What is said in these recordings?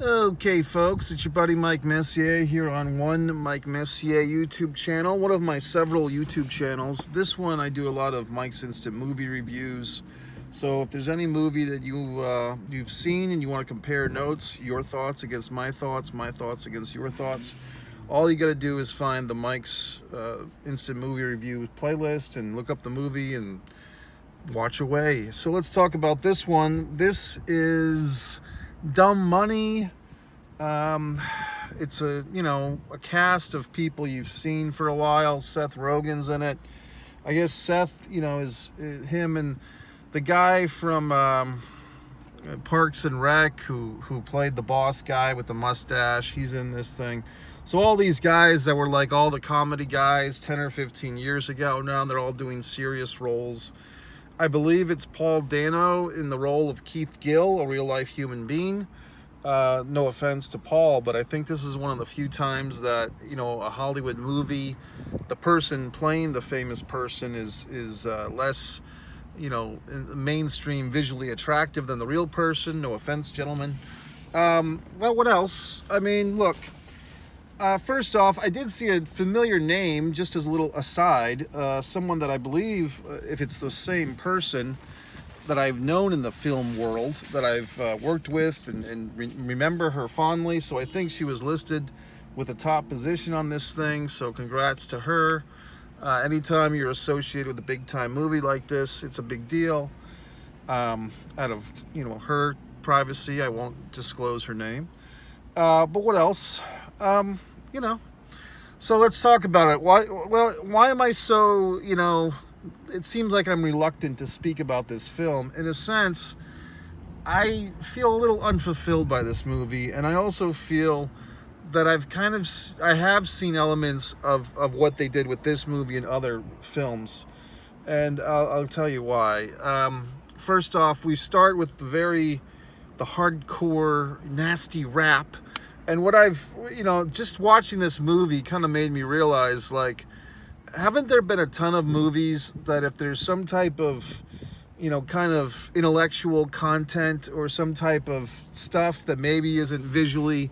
Okay, folks, it's your buddy Mike Messier here on one Mike Messier YouTube channel, one of my several YouTube channels. This one I do a lot of Mike's Instant Movie reviews. So if there's any movie that you've seen and you want to compare notes, your thoughts against my thoughts against your thoughts, all you got to do is find the Mike's Instant Movie Review playlist and look up the movie and watch away. So let's talk about this one. This is Dumb Money. It's a cast of people you've seen for a while. Seth Rogen's in it. I guess Seth, is him and the guy from Parks and Rec who played the boss guy with the mustache. He's in this thing. So all these guys that were like all the comedy guys 10 or 15 years ago, now they're all doing serious roles. I believe it's Paul Dano in the role of Keith Gill, a real-life human being. No offense to Paul, but I think this is one of the few times that, a Hollywood movie, the person playing the famous person is less, mainstream visually attractive than the real person. No offense, gentlemen. Well, what else? I mean, look. First off, I did see a familiar name, just as a little aside, someone that I believe, if it's the same person, that I've known in the film world, that I've worked with and remember her fondly. So I think she was listed with a top position on this thing, so congrats to her. Anytime you're associated with a big-time movie like this, it's a big deal. Out of, her privacy, I won't disclose her name. But what else? So let's talk about it. Why am I so, it seems like I'm reluctant to speak about this film. In a sense, I feel a little unfulfilled by this movie, and I also feel that I have seen elements of what they did with this movie and other films, and I'll tell you why. First off, we start with the hardcore, nasty rap. And what just watching this movie kind of made me realize, like, haven't there been a ton of movies that if there's some type of, kind of intellectual content or some type of stuff that maybe isn't visually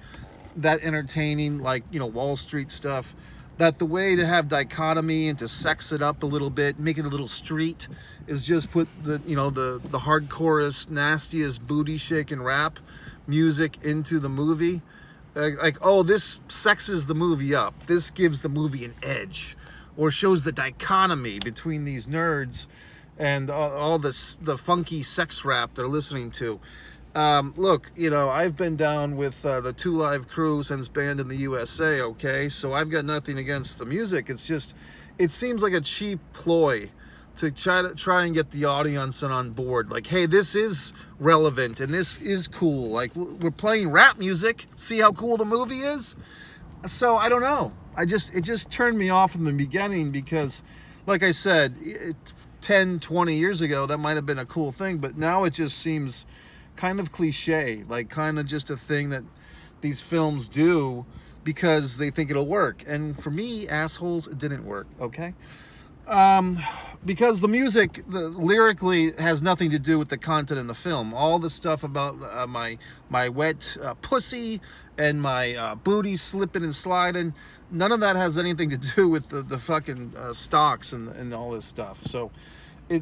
that entertaining, like, Wall Street stuff, that the way to have dichotomy and to sex it up a little bit, make it a little street, is just put the hardcorest, nastiest booty shaking rap music into the movie. This sexes the movie up. This gives the movie an edge, or shows the dichotomy between these nerds and all the funky sex rap they're listening to. Look, I've been down with the Two Live Crew since Banned in the USA, okay? So I've got nothing against the music. It's just, it seems like a cheap ploy to try and get the audience on board. Like, hey, this is relevant and this is cool. Like, we're playing rap music. See how cool the movie is? So I don't know. It just turned me off in the beginning because, like I said, 10, 20 years ago, that might have been a cool thing. But now it just seems kind of cliche, like kind of just a thing that these films do because they think it'll work. And for me, assholes, it didn't work, okay? Because the music, lyrically, has nothing to do with the content in the film. All the stuff about my wet pussy and my booty slipping and sliding, none of that has anything to do with the fucking stocks and all this stuff. So,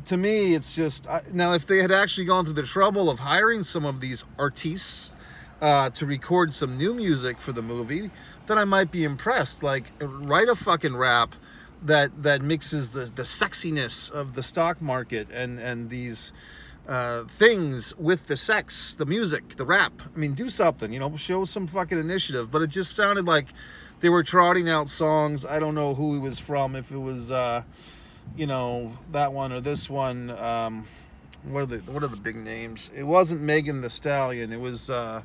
to me, it's just... now, if they had actually gone through the trouble of hiring some of these artistes to record some new music for the movie, then I might be impressed. Like, write a fucking rap that mixes the sexiness of the stock market and these things with the sex, the music, the rap. I mean, do something, show some fucking initiative. But it just sounded like they were trotting out songs. I don't know who he was from, if it was, that one or this one. What are the big names? It wasn't Megan Thee Stallion. It was the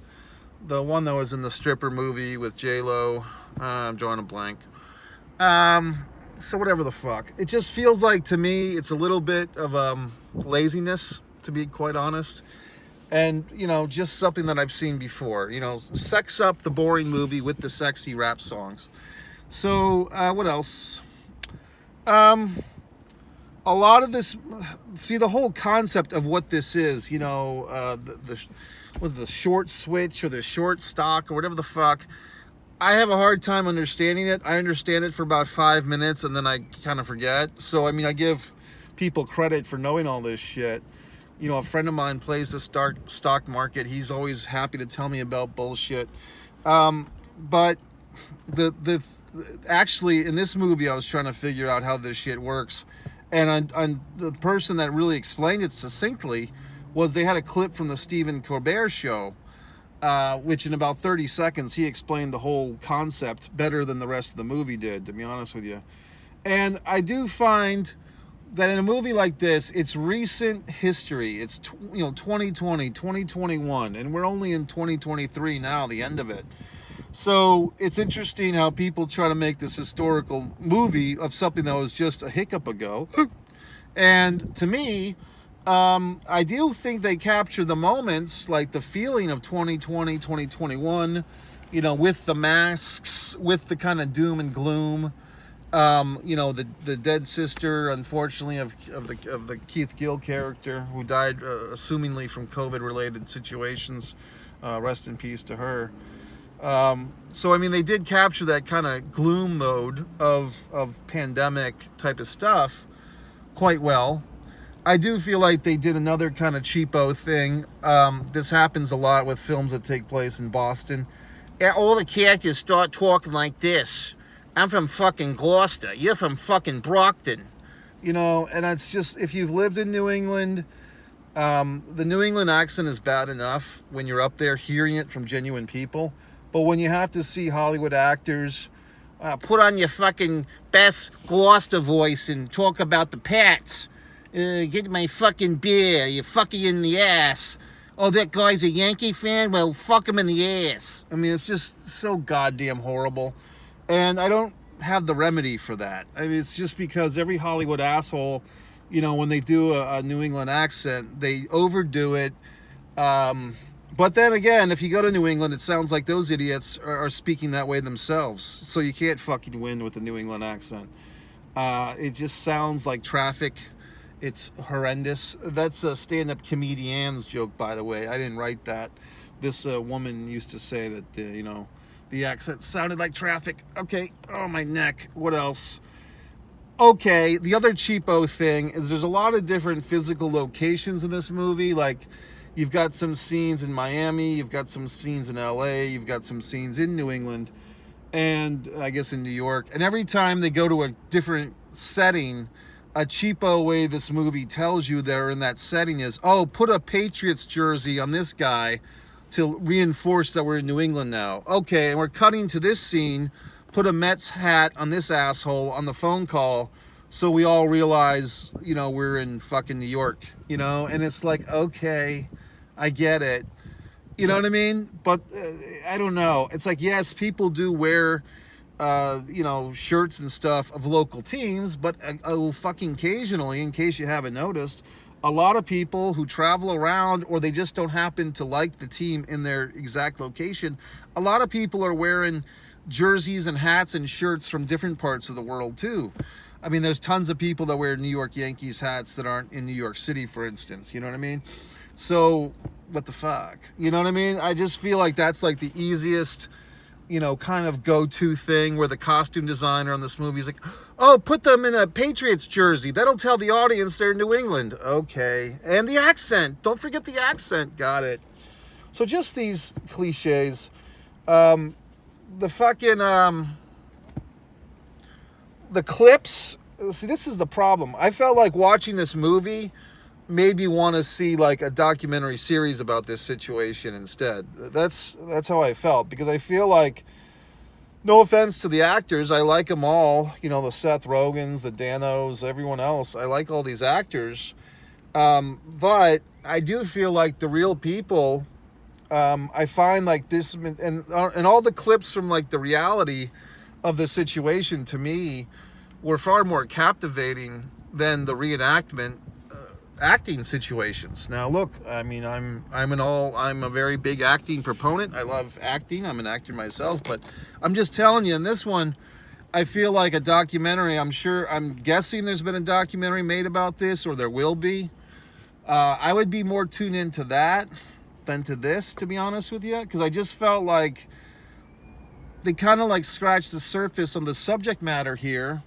one that was in the stripper movie with J-Lo. I'm drawing a blank. So whatever the fuck. It just feels like, to me, it's a little bit of laziness, to be quite honest. And, just something that I've seen before. Sex up the boring movie with the sexy rap songs. So, what else? A lot of this... See, the whole concept of what this is, was the short switch or the short stock or whatever the fuck. I have a hard time understanding it. I understand it for about 5 minutes and then I kind of forget. So, I mean, I give people credit for knowing all this shit. You know, a friend of mine plays the stock market. He's always happy to tell me about bullshit. But actually, in this movie, I was trying to figure out how this shit works. And the person that really explained it succinctly was they had a clip from the Stephen Colbert show, which in about 30 seconds, he explained the whole concept better than the rest of the movie did, to be honest with you. And I do find that in a movie like this, it's recent history. It's 2020, 2021, and we're only in 2023 now, the end of it. So it's interesting how people try to make this historical movie of something that was just a hiccup ago. And to me, I do think they capture the moments, like the feeling of 2020, 2021, with the masks, with the kind of doom and gloom. The dead sister, unfortunately, of the Keith Gill character, who died assumingly from COVID-related situations. Rest in peace to her. So I mean, they did capture that kind of gloom mode of pandemic type of stuff quite well. I do feel like they did another kind of cheapo thing. This happens a lot with films that take place in Boston. All the characters start talking like this. I'm from fucking Gloucester. You're from fucking Brockton. And it's just, if you've lived in New England, the New England accent is bad enough when you're up there hearing it from genuine people. But when you have to see Hollywood actors put on your fucking best Gloucester voice and talk about the Pats, get my fucking beer, you fucking in the ass. Oh, that guy's a Yankee fan? Well, fuck him in the ass. I mean, it's just so goddamn horrible. And I don't have the remedy for that. I mean, it's just because every Hollywood asshole, when they do a New England accent, they overdo it. But then again, if you go to New England, it sounds like those idiots are speaking that way themselves. So you can't fucking win with the New England accent. It just sounds like traffic. It's horrendous. That's a stand-up comedian's joke, by the way. I didn't write that. This woman used to say that, the accent sounded like traffic. Okay. Oh, my neck. What else? Okay. The other cheapo thing is there's a lot of different physical locations in this movie. Like, you've got some scenes in Miami. You've got some scenes in LA. You've got some scenes in New England. And I guess in New York. And every time they go to a different setting, a cheapo way this movie tells you they're in that setting is, oh, put a Patriots jersey on this guy to reinforce that we're in New England now. Okay, and we're cutting to this scene, put a Mets hat on this asshole on the phone call so we all realize, we're in fucking New York, and it's like, okay, I get it. You know what I mean? But I don't know. It's like, yes, people do wear shirts and stuff of local teams, but fucking occasionally, in case you haven't noticed, a lot of people who travel around, or they just don't happen to like the team in their exact location, a lot of people are wearing jerseys and hats and shirts from different parts of the world too. I mean, there's tons of people that wear New York Yankees hats that aren't in New York City, for instance. You know what I mean? So, what the fuck? You know what I mean? I just feel like that's like the easiest, kind of go-to thing, where the costume designer on this movie is like, oh, put them in a Patriots jersey. That'll tell the audience they're in New England. Okay. And the accent. Don't forget the accent. Got it. So just these cliches. The fucking, the clips. See, this is the problem. I felt like watching this movie made me want to see like a documentary series about this situation instead. That's how I felt, because I feel like, no offense to the actors, I like them all, the Seth Rogans, the Danos, everyone else. I like all these actors. But I do feel like the real people, I find like this, and all the clips from like the reality of the situation to me were far more captivating than the reenactment acting situations. Now look, I mean, I'm a very big acting proponent. I love acting. I'm an actor myself, but I'm just telling you, in this one, I feel like a documentary. I'm guessing there's been a documentary made about this, or there will be. I would be more tuned into that than to this, to be honest with you, because I just felt like they kind of like scratched the surface on the subject matter here,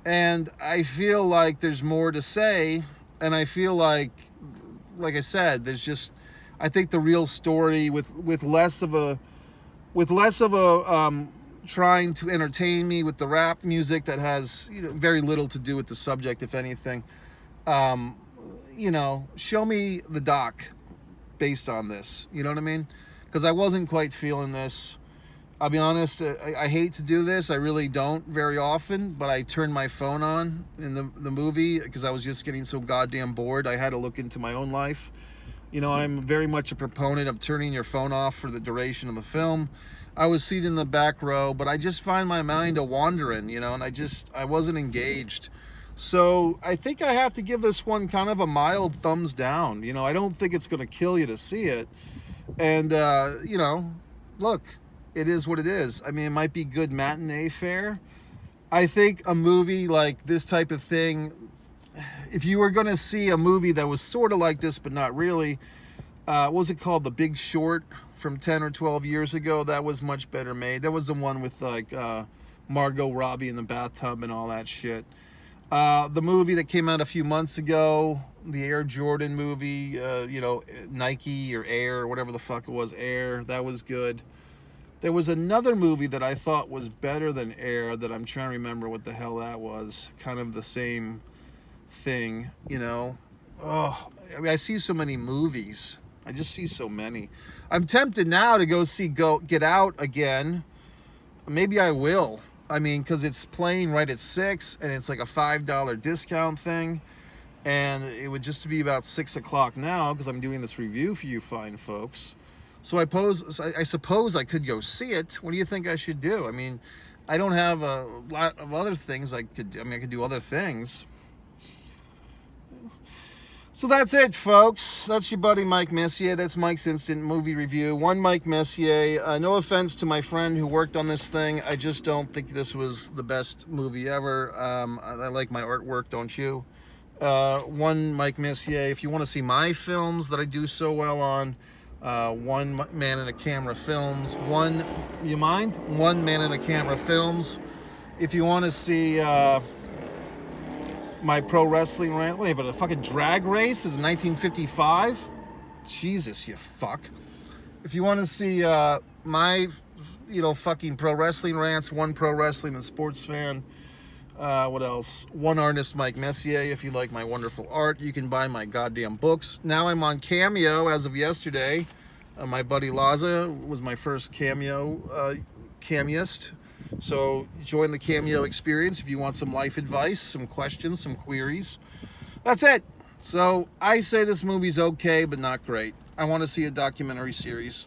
and I feel like there's more to say, and I feel like I said, there's just, I think the real story with less of a trying to entertain me with the rap music that has, you know, very little to do with the subject, if anything. You know, show me the doc based on this. You know what I mean? Because I wasn't quite feeling this. I'll be honest, I hate to do this. I really don't very often, but I turned my phone on in the movie because I was just getting so goddamn bored. I had to look into my own life. You know, I'm very much a proponent of turning your phone off for the duration of a film. I was seated in the back row, but I just find my mind a-wandering, you know, and I wasn't engaged. So I think I have to give this one kind of a mild thumbs down. You know, I don't think it's going to kill you to see it. And, you know, look, it is what it is. I mean, it might be good matinee fare. I think a movie like this type of thing, if you were going to see a movie that was sort of like this, but not really, what was it called? The Big Short from 10 or 12 years ago. That was much better made. That was the one with like Margot Robbie in the bathtub and all that shit. The movie that came out a few months ago, the Air Jordan movie, you know, Nike or Air or whatever the fuck it was, Air, that was good. There was another movie that I thought was better than Air that I'm trying to remember what the hell that was. Kind of the same thing, you know. Oh, I mean, I see so many movies. I just see so many. I'm tempted now to go see Get Out again. Maybe I will. I mean, because it's playing right at 6, and it's like a $5 discount thing. And it would just be about 6 o'clock now, because I'm doing this review for you fine folks. So I suppose I could go see it. What do you think I should do? I mean, I don't have a lot of other things I could do other things. So that's it, folks. That's your buddy Mike Messier. That's Mike's Instant Movie Review. One Mike Messier. No offense to my friend who worked on this thing. I just don't think this was the best movie ever. I like my artwork, don't you? One Mike Messier. If you want to see my films that I do so well on, One Man in a Camera Films. One Man in a Camera Films. If you want to see my pro wrestling rant. Wait, but a fucking drag race is 1955? Jesus, you fuck. If you want to see my, you know, fucking pro wrestling rants, One Pro Wrestling and Sports Fan. What else? One Artist Mike Messier. If you like my wonderful art, you can buy my goddamn books. Now I'm on Cameo as of yesterday. My buddy Laza was my first cameoist. So join the Cameo experience if you want some life advice, some questions, some queries. That's it. So I say this movie's okay, but not great. I want to see a documentary series.